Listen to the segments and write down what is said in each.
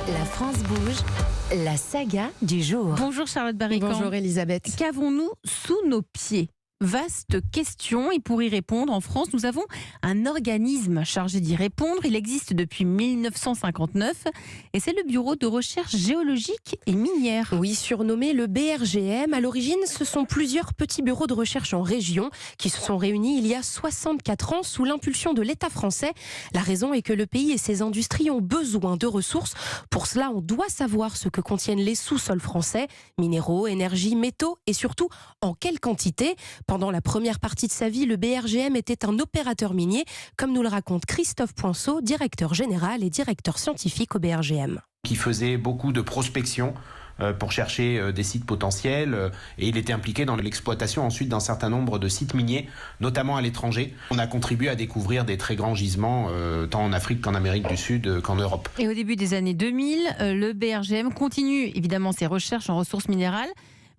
La France bouge, la saga du jour. Bonjour Charlotte Barrican. Bonjour Elisabeth. Qu'avons-nous sous nos pieds ? Vaste question, et pour y répondre, en France, nous avons un organisme chargé d'y répondre. Il existe depuis 1959 et c'est le Bureau de recherche géologique et minière. Oui, surnommé le BRGM. À l'origine, ce sont plusieurs petits bureaux de recherche en région qui se sont réunis il y a 64 ans sous l'impulsion de l'État français. La raison est que le pays et ses industries ont besoin de ressources. Pour cela, on doit savoir ce que contiennent les sous-sols français, minéraux, énergie, métaux et surtout en quelle quantité. Pendant la première partie de sa vie, le BRGM était un opérateur minier, comme nous le raconte Christophe Poinceau, directeur général et directeur scientifique au BRGM. Qui faisait beaucoup de prospection pour chercher des sites potentiels et il était impliqué dans l'exploitation ensuite d'un certain nombre de sites miniers, notamment à l'étranger. On a contribué à découvrir des très grands gisements tant en Afrique qu'en Amérique du Sud qu'en Europe. Et au début des années 2000, le BRGM continue évidemment ses recherches en ressources minérales.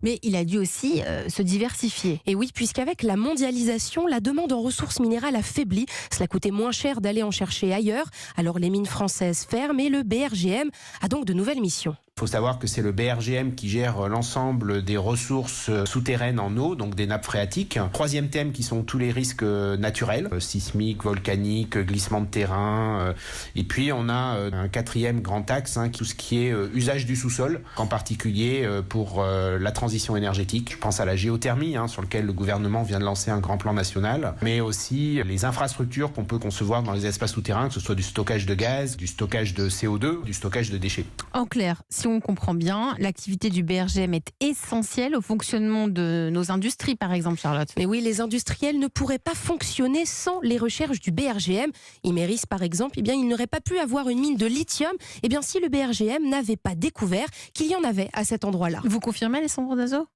Mais il a dû aussi se diversifier. Et oui, puisqu'avec la mondialisation, la demande en ressources minérales a faibli. Cela coûtait moins cher d'aller en chercher ailleurs. Alors les mines françaises ferment et le BRGM a donc de nouvelles missions. Il faut savoir que c'est le BRGM qui gère l'ensemble des ressources souterraines en eau, donc des nappes phréatiques. Troisième thème qui sont tous les risques naturels, sismiques, volcaniques, glissements de terrain. Et puis on a un quatrième grand axe, tout ce qui est usage du sous-sol, en particulier pour la transition énergétique. Je pense à la géothermie, sur lequel le gouvernement vient de lancer un grand plan national, mais aussi les infrastructures qu'on peut concevoir dans les espaces souterrains, que ce soit du stockage de gaz, du stockage de CO2, du stockage de déchets. En clair, si on comprend bien, l'activité du BRGM est essentielle au fonctionnement de nos industries, par exemple, Charlotte. Mais oui, les industriels ne pourraient pas fonctionner sans les recherches du BRGM. Imerys, par exemple, il n'aurait pas pu avoir une mine de lithium si le BRGM n'avait pas découvert qu'il y en avait à cet endroit-là. Vous confirmez, Alessandro Dazo ?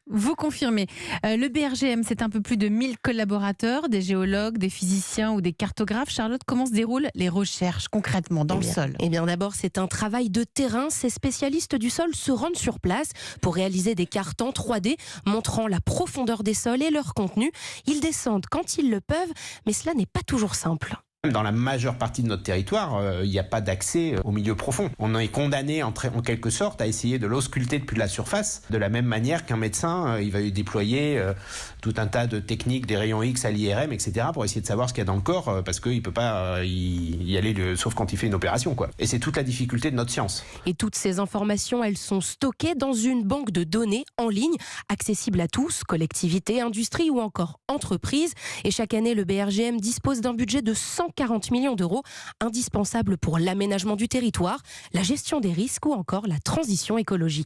Vous confirmez. Le BRGM, c'est un peu plus de 1000 collaborateurs, des géologues, des physiciens ou des cartographes. Charlotte, comment se déroulent les recherches concrètement dans le sol ? D'abord, c'est un travail de terrain. Ces spécialistes du sol se rendent sur place pour réaliser des cartes en 3D montrant la profondeur des sols et leur contenu. Ils descendent quand ils le peuvent, mais cela n'est pas toujours simple. Dans la majeure partie de notre territoire, il n'y a pas d'accès au milieu profond. On est condamné en quelque sorte à essayer de l'ausculter depuis la surface, de la même manière qu'un médecin, il va déployer tout un tas de techniques, des rayons X à l'IRM, etc. pour essayer de savoir ce qu'il y a dans le corps, parce qu'il ne peut pas y aller, sauf quand il fait une opération, quoi. Et c'est toute la difficulté de notre science. Et toutes ces informations, elles sont stockées dans une banque de données en ligne, accessible à tous, collectivités, industries ou encore entreprises. Et chaque année, le BRGM dispose d'un budget de 140 millions d'euros, indispensable pour l'aménagement du territoire, la gestion des risques ou encore la transition écologique.